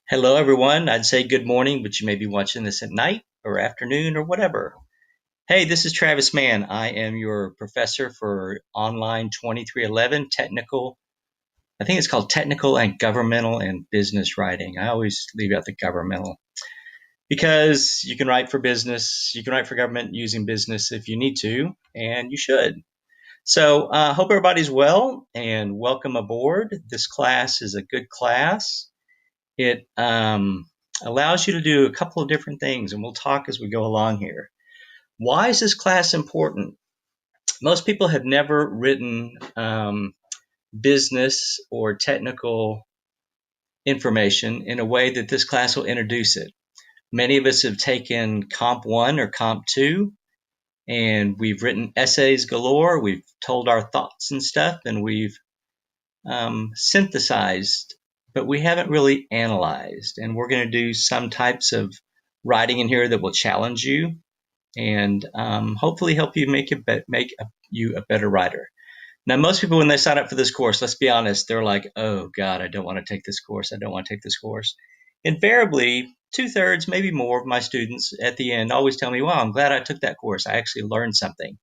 Hello, everyone. I'd say good morning, but you may be watching this at night or afternoon or whatever. Hey, this is Travis Mann. I am your professor for online 2311 technical. I think it's called technical and governmental and business writing. I always leave out the governmental because you can write for business, you can write for government using business if you need to, and you should. So, hope everybody's well and welcome aboard. This class is a good class. It allows you to do a couple of different things, and we'll talk as we go along here. Why is this class important? Most people have never written business or technical information in a way that this class will introduce it. Many of us have taken Comp 1 or Comp 2, and we've written essays galore. We've told our thoughts and stuff, and we've synthesized, but we haven't really analyzed. And we're going to do some types of writing in here that will challenge you and hopefully help you you a better writer. Now, most people, when they sign up for this course, let's be honest, they're like, oh, God, I don't want to take this course. I don't want to take this course. Invariably, two-thirds, maybe more of my students at the end always tell me, wow, I'm glad I took that course. I actually learned something.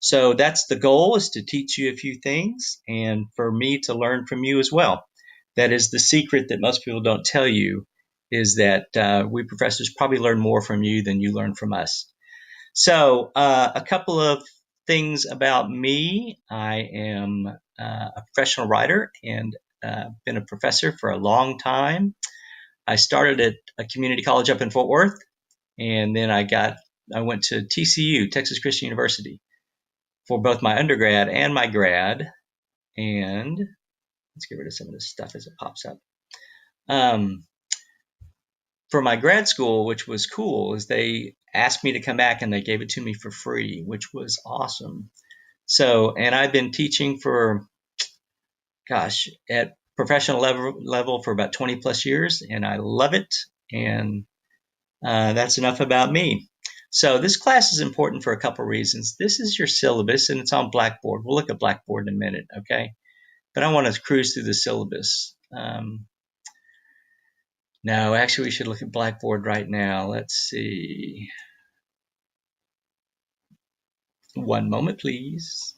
So that's the goal, is to teach you a few things and for me to learn from you as well. That is the secret that most people don't tell you, is that we professors probably learn more from you than you learn from us. So a couple of things about me. I am a professional writer and been a professor for a long time. I started at a community college up in Fort Worth, and then I went to TCU, Texas Christian University, for both my undergrad and my grad. And let's get rid of some of this stuff as it pops up. Um, for my grad school, which was cool, is they asked me to come back and they gave it to me for free, which was awesome. So, and I've been teaching for, gosh, at professional level for about 20 plus years, and I love it. And that's enough about me. So this class is important for a couple reasons. This is your syllabus, and it's on Blackboard. We'll look at Blackboard in a minute, okay? But I want to cruise through the syllabus. No, actually, we should look at Blackboard right now. Let's see. One moment, please.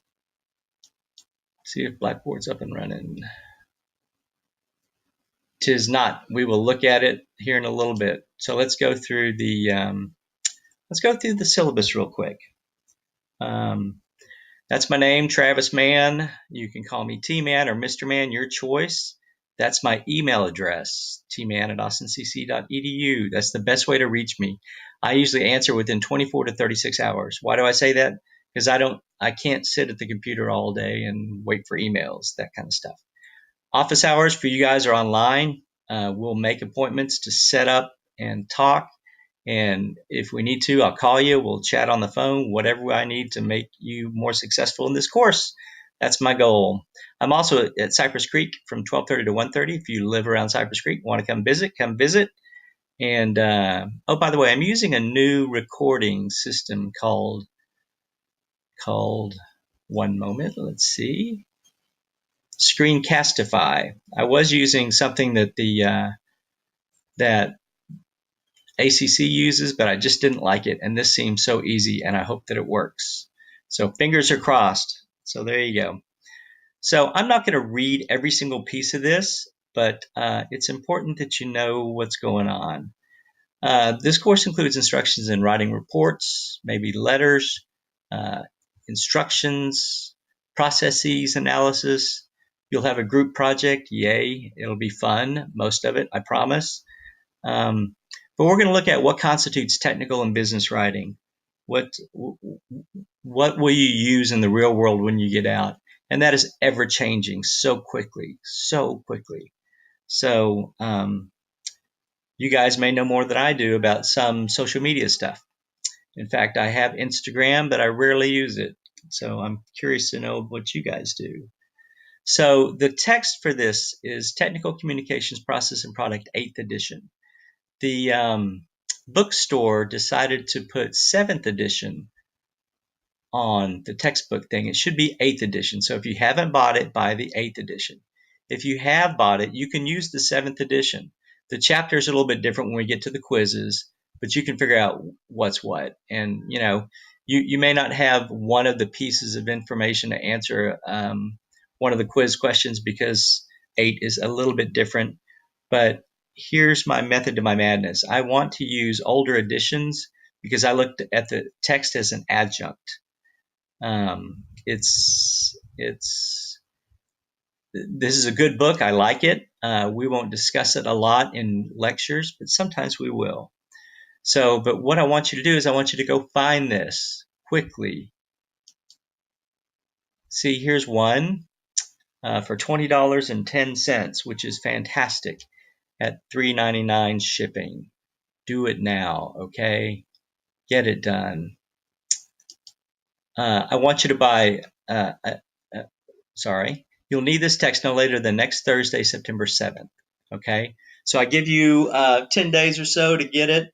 See if Blackboard's up and running. Tis not. We will look at it here in a little bit. So let's go through the syllabus real quick. That's my name, Travis Mann. You can call me T-Man or Mr. Man, your choice. That's my email address, tman@austincc.edu. That's the best way to reach me. I usually answer within 24 to 36 hours. Why do I say that? Because I can't sit at the computer all day and wait for emails, that kind of stuff. Office hours for you guys are online. We'll make appointments to set up and talk. And if we need to, I'll call you. We'll chat on the phone, whatever I need to make you more successful in this course. That's my goal. I'm also at Cypress Creek from 12:30 to 1:30. If you live around Cypress Creek, want to come visit, come visit. And oh, by the way, I'm using a new recording system called one moment. Let's see. Screencastify. I was using something that that ACC uses, but I just didn't like it, and this seems so easy, and I hope that it works. So fingers are crossed. So there you go. So I'm not going to read every single piece of this, but it's important that you know what's going on. This course includes instructions in writing reports, maybe letters, instructions, processes, analysis. You'll have a group project. Yay, it'll be fun, most of it, I promise. But we're going to look at what constitutes technical and business writing. What will you use in the real world when you get out? And that is ever changing so quickly, so quickly. So you guys may know more than I do about some social media stuff. In fact, I have Instagram, but I rarely use it. So I'm curious to know what you guys do. So the text for this is Technical Communications Process and Product 8th edition. The bookstore decided to put 7th edition on the textbook thing. It should be 8th edition. So if you haven't bought it, buy the 8th edition. If you have bought it, you can use the 7th edition. The chapters are a little bit different when we get to the quizzes, but you can figure out what's what. And, you may not have one of the pieces of information to answer one of the quiz questions because 8 is a little bit different. But here's my method to my madness. I want to use older editions because I looked at the text as an adjunct. This is a good book. I like it. We won't discuss it a lot in lectures, but sometimes we will. So, but what I want you to do is I want you to go find this quickly. See, here's one for $20.10, which is fantastic at $3.99 shipping. Do it now, okay? Get it done. I want you to buy, you'll need this text no later than next Thursday, September 7th, okay? So I give you 10 days or so to get it.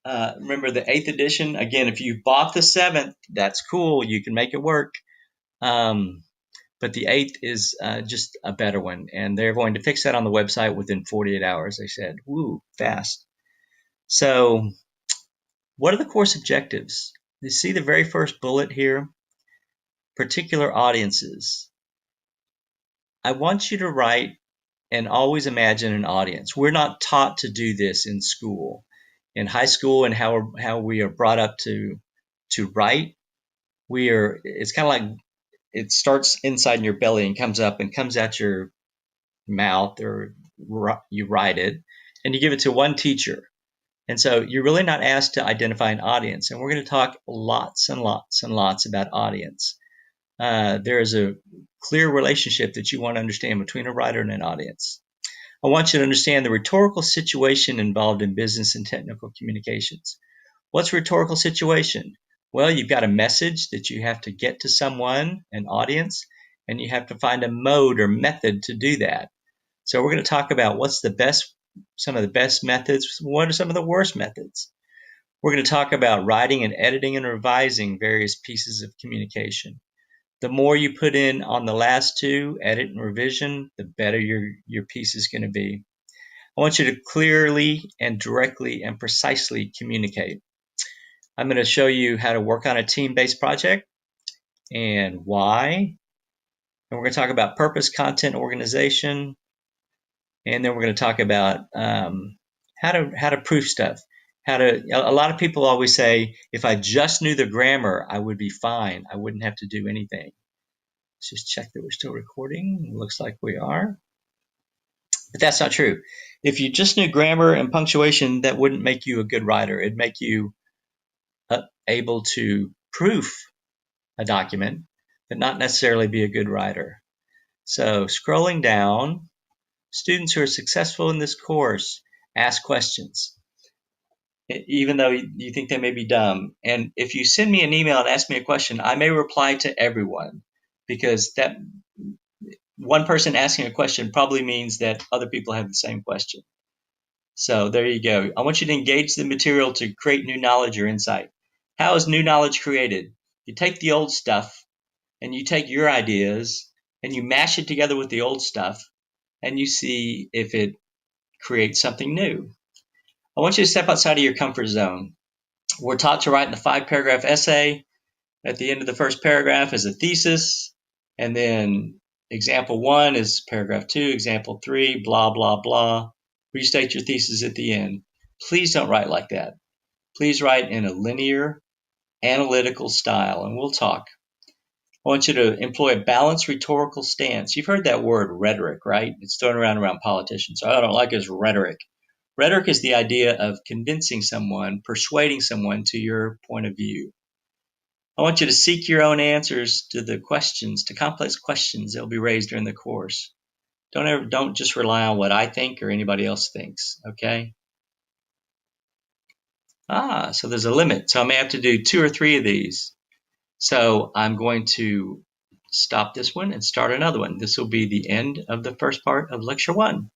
Remember the 8th edition, again, if you bought the 7th, that's cool. You can make it work. But the 8th is just a better one. And they're going to fix that on the website within 48 hours, they said. Woo, fast. So what are the course objectives? You see the very first bullet here? Particular audiences. I want you to write and always imagine an audience. We're not taught to do this in school. In high school and how we are brought up to write, it's kind of like it starts inside in your belly and comes up and comes out your mouth, or you write it and you give it to one teacher. And so you're really not asked to identify an audience. And we're going to talk lots and lots and lots about audience. There is a clear relationship that you want to understand between a writer and an audience. I want you to understand the rhetorical situation involved in business and technical communications. What's a rhetorical situation? Well, you've got a message that you have to get to someone, an audience, and you have to find a mode or method to do that. So we're going to talk about some of the best methods, what are some of the worst methods. We're going to talk about writing and editing and revising various pieces of communication. The more you put in on the last two, edit and revision, the better your piece is going to be. I want you to clearly and directly and precisely communicate. I'm going to show you how to work on a team-based project and why. And we're going to talk about purpose, content, organization. And then we're going to talk about how to proof stuff. A lot of people always say, if I just knew the grammar, I would be fine. I wouldn't have to do anything. Let's just check that we're still recording. It looks like we are. But that's not true. If you just knew grammar and punctuation, that wouldn't make you a good writer. It'd make you able to proof a document, but not necessarily be a good writer. So scrolling down, students who are successful in this course ask questions, even though you think they may be dumb. And if you send me an email and ask me a question, I may reply to everyone, because that one person asking a question probably means that other people have the same question. So there you go. I want you to engage the material to create new knowledge or insight. How is new knowledge created? You take the old stuff and you take your ideas and you mash it together with the old stuff and you see if it creates something new. I want you to step outside of your comfort zone. We're taught to write in a 5-paragraph essay. At the end of the first paragraph is a thesis, and then example 1 is paragraph 2, example 3, blah, blah, blah. Restate your thesis at the end. Please don't write like that. Please write in a linear, analytical style, and we'll talk. I want you to employ a balanced rhetorical stance. You've heard that word rhetoric, right? It's thrown around politicians. I don't like his rhetoric. Rhetoric is the idea of convincing someone, persuading someone to your point of view. I want you to seek your own answers to complex questions that will be raised during the course. Don't just rely on what I think or anybody else thinks, okay? So there's a limit. So I may have to do 2 or 3 of these. So I'm going to stop this one and start another one. This will be the end of the first part of lecture 1.